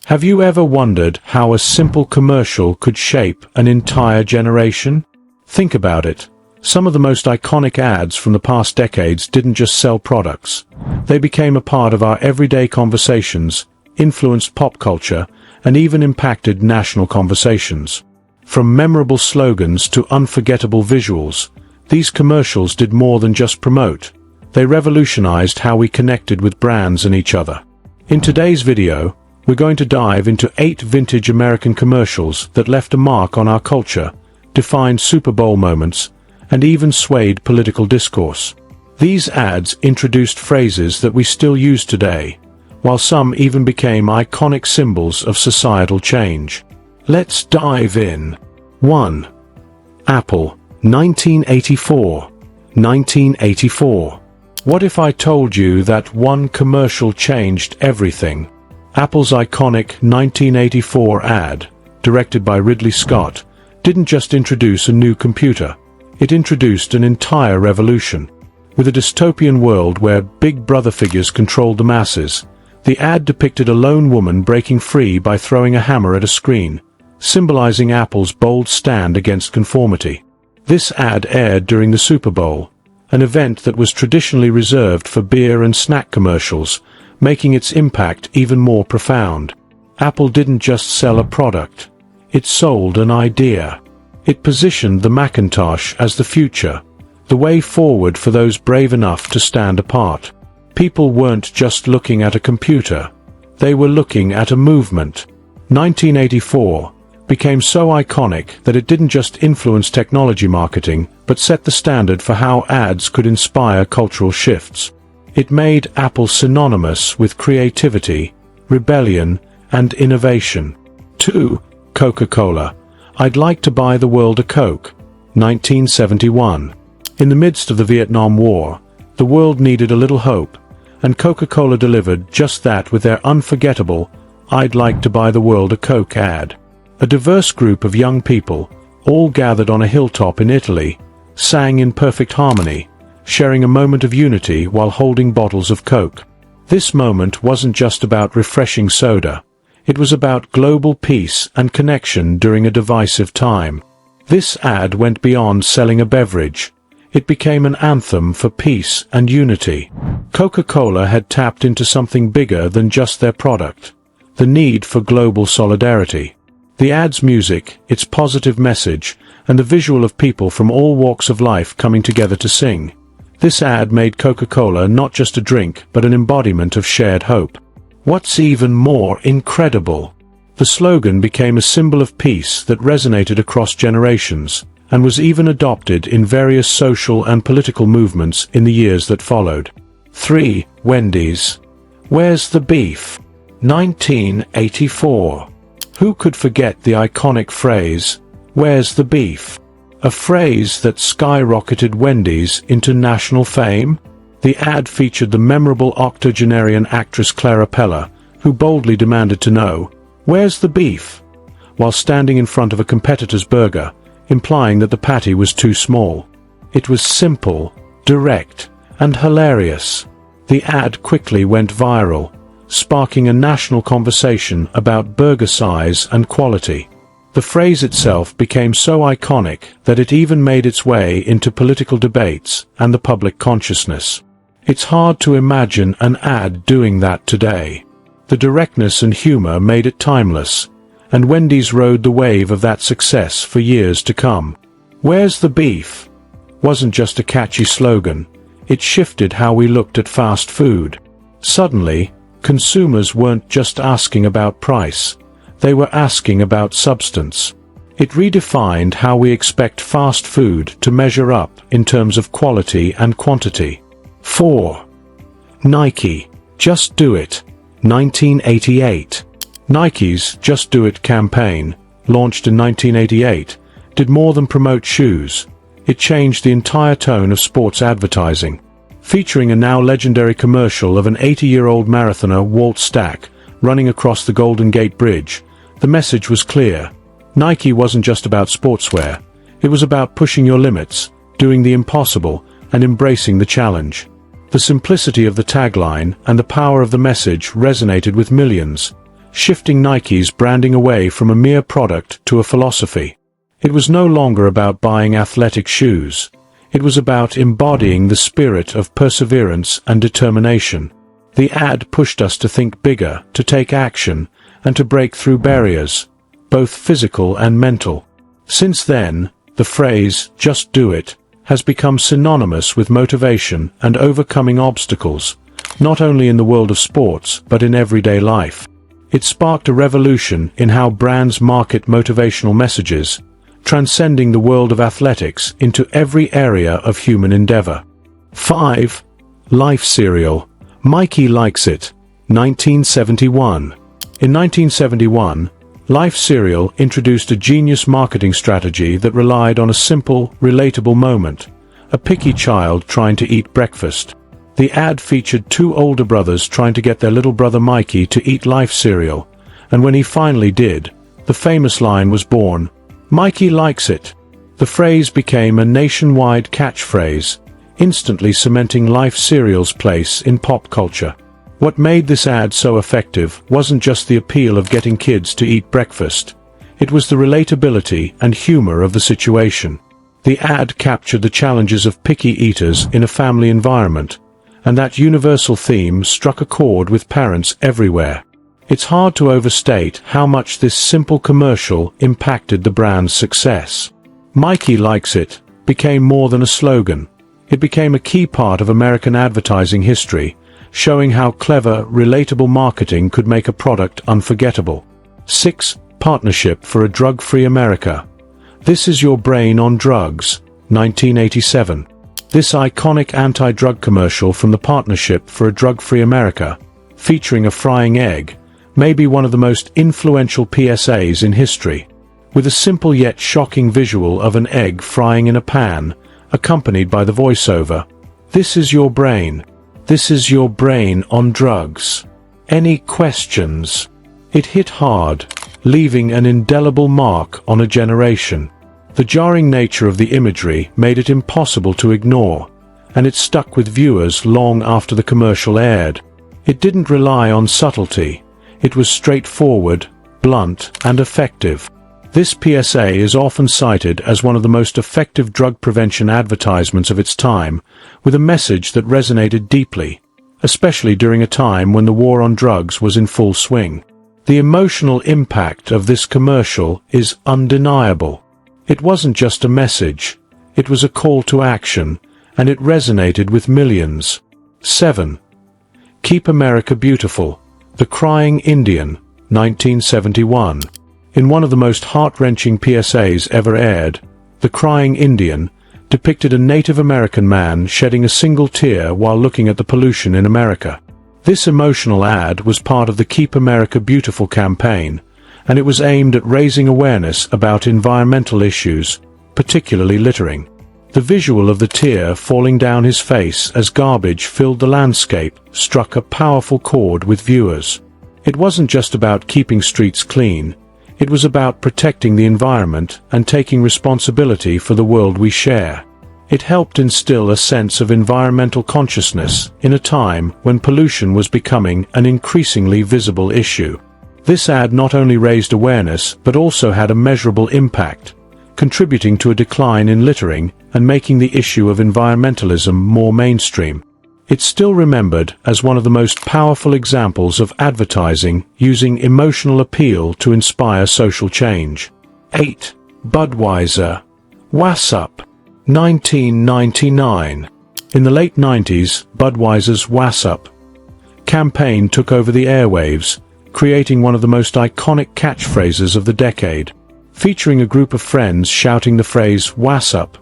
Have you ever wondered how a simple commercial could shape an entire generation? Think about it. Some of the most iconic ads from the past decades didn't just sell products. They became a part of our everyday conversations, influenced pop culture, and even impacted national conversations. From memorable slogans to unforgettable visuals, these commercials did more than just promote. They revolutionized how we connected with brands and each other. In today's video, we're going to dive into 8 vintage American commercials that left a mark on our culture, defined Super Bowl moments, and even swayed political discourse. These ads introduced phrases that we still use today, while some even became iconic symbols of societal change. Let's dive in. 1. Apple, 1984. 1984. What if I told you that one commercial changed everything? Apple's iconic 1984 ad, directed by Ridley Scott, didn't just introduce a new computer. It introduced an entire revolution. With a dystopian world where Big Brother figures controlled the masses, the ad depicted a lone woman breaking free by throwing a hammer at a screen, symbolizing Apple's bold stand against conformity. This ad aired during the Super Bowl, an event that was traditionally reserved for beer and snack commercials, making its impact even more profound. Apple didn't just sell a product. It sold an idea. It positioned the Macintosh as the future, the way forward for those brave enough to stand apart. People weren't just looking at a computer. They were looking at a movement. 1984 became so iconic that it didn't just influence technology marketing, but set the standard for how ads could inspire cultural shifts. It made Apple synonymous with creativity, rebellion, and innovation. 2. Coca-Cola. I'd like to buy the world a Coke. 1971. In the midst of the Vietnam War, the world needed a little hope, and Coca-Cola delivered just that with their unforgettable "I'd like to buy the world a Coke" ad. A diverse group of young people, all gathered on a hilltop in Italy, sang in perfect harmony, sharing a moment of unity while holding bottles of Coke. This moment wasn't just about refreshing soda. It was about global peace and connection during a divisive time. This ad went beyond selling a beverage. It became an anthem for peace and unity. Coca-Cola had tapped into something bigger than just their product: the need for global solidarity. The ad's music, its positive message, and the visual of people from all walks of life coming together to sing. This ad made Coca-Cola not just a drink, but an embodiment of shared hope. What's even more incredible? The slogan became a symbol of peace that resonated across generations, and was even adopted in various social and political movements in the years that followed. 3. Wendy's. Where's the beef? 1984. Who could forget the iconic phrase, "Where's the beef?" A phrase that skyrocketed Wendy's into national fame? The ad featured the memorable octogenarian actress Clara Pella, who boldly demanded to know, "Where's the beef?" while standing in front of a competitor's burger, implying that the patty was too small. It was simple, direct, and hilarious. The ad quickly went viral, sparking a national conversation about burger size and quality. The phrase itself became so iconic that it even made its way into political debates and the public consciousness. It's hard to imagine an ad doing that today. The directness and humor made it timeless, and Wendy's rode the wave of that success for years to come. "Where's the beef?" wasn't just a catchy slogan. It shifted how we looked at fast food. Suddenly, consumers weren't just asking about price. They were asking about substance. It redefined how we expect fast food to measure up in terms of quality and quantity. 4. Nike, Just Do It. 1988. Nike's Just Do It campaign, launched in 1988, did more than promote shoes. It changed the entire tone of sports advertising. Featuring a now legendary commercial of an 80-year-old marathoner Walt Stack running across the Golden Gate Bridge, the message was clear. Nike wasn't just about sportswear. It was about pushing your limits, doing the impossible, and embracing the challenge. The simplicity of the tagline and the power of the message resonated with millions, shifting Nike's branding away from a mere product to a philosophy. It was no longer about buying athletic shoes. It was about embodying the spirit of perseverance and determination. The ad pushed us to think bigger, to take action, and to break through barriers, both physical and mental. Since then, the phrase, "just do it," has become synonymous with motivation and overcoming obstacles, not only in the world of sports but in everyday life. It sparked a revolution in how brands market motivational messages, transcending the world of athletics into every area of human endeavor. 5. Life cereal. Mikey likes it. 1971. In 1971, Life cereal introduced a genius marketing strategy that relied on a simple, relatable moment: a picky child trying to eat breakfast. The ad featured two older brothers trying to get their little brother Mikey to eat Life cereal, and when he finally did, the famous line was born, "Mikey likes it." The phrase became a nationwide catchphrase, instantly cementing Life cereal's place in pop culture. What made this ad so effective wasn't just the appeal of getting kids to eat breakfast. It was the relatability and humor of the situation. The ad captured the challenges of picky eaters in a family environment, and that universal theme struck a chord with parents everywhere. It's hard to overstate how much this simple commercial impacted the brand's success. "Mikey likes it" became more than a slogan. It became a key part of American advertising history, showing how clever, relatable marketing could make a product unforgettable. 6. Partnership for a Drug-Free America. This Is Your Brain on Drugs, 1987. This iconic anti-drug commercial from the Partnership for a Drug-Free America, featuring a frying egg, may be one of the most influential PSAs in history. With a simple yet shocking visual of an egg frying in a pan, accompanied by the voiceover, "This is your brain. This is your brain on drugs. Any questions?" It hit hard, leaving an indelible mark on a generation. The jarring nature of the imagery made it impossible to ignore, and it stuck with viewers long after the commercial aired. It didn't rely on subtlety. It was straightforward, blunt, and effective. This PSA is often cited as one of the most effective drug prevention advertisements of its time, with a message that resonated deeply, especially during a time when the war on drugs was in full swing. The emotional impact of this commercial is undeniable. It wasn't just a message, it was a call to action, and it resonated with millions. 7. Keep America Beautiful. The Crying Indian, 1971. In one of the most heart-wrenching PSAs ever aired, The Crying Indian depicted a Native American man shedding a single tear while looking at the pollution in America. This emotional ad was part of the Keep America Beautiful campaign, and it was aimed at raising awareness about environmental issues, particularly littering. The visual of the tear falling down his face as garbage filled the landscape struck a powerful chord with viewers. It wasn't just about keeping streets clean. It was about protecting the environment and taking responsibility for the world we share. It helped instill a sense of environmental consciousness in a time when pollution was becoming an increasingly visible issue. This ad not only raised awareness but also had a measurable impact, contributing to a decline in littering and making the issue of environmentalism more mainstream. It's still remembered as one of the most powerful examples of advertising using emotional appeal to inspire social change. 8. Budweiser. What's Up? 1999. In the late 90s, Budweiser's What's Up campaign took over the airwaves, creating one of the most iconic catchphrases of the decade. Featuring a group of friends shouting the phrase "What's Up"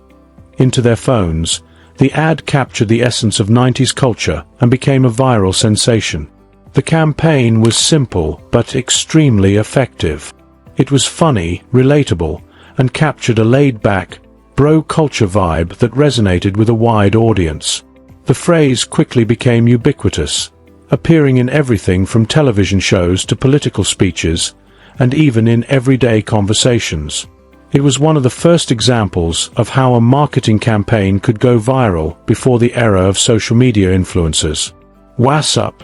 into their phones, the ad captured the essence of 90s culture and became a viral sensation. The campaign was simple but extremely effective. It was funny, relatable, and captured a laid-back, bro culture vibe that resonated with a wide audience. The phrase quickly became ubiquitous, appearing in everything from television shows to political speeches, and even in everyday conversations. It was one of the first examples of how a marketing campaign could go viral before the era of social media influencers. "What's Up"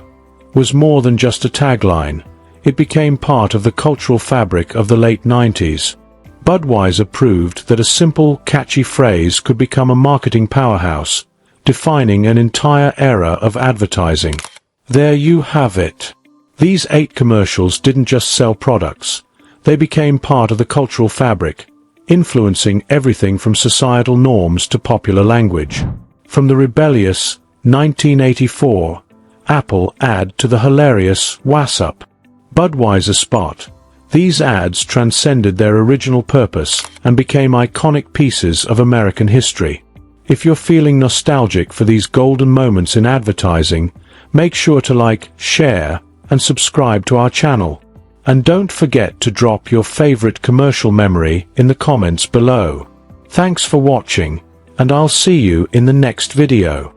was more than just a tagline. It became part of the cultural fabric of the late 90s. Budweiser proved that a simple, catchy phrase could become a marketing powerhouse, defining an entire era of advertising. There you have it. These 8 commercials didn't just sell products. They became part of the cultural fabric, influencing everything from societal norms to popular language. From the rebellious 1984 Apple ad to the hilarious "What's up?" Budweiser spot, these ads transcended their original purpose and became iconic pieces of American history. If you're feeling nostalgic for these golden moments in advertising, make sure to like, share, and subscribe to our channel. And don't forget to drop your favorite commercial memory in the comments below. Thanks for watching, and I'll see you in the next video.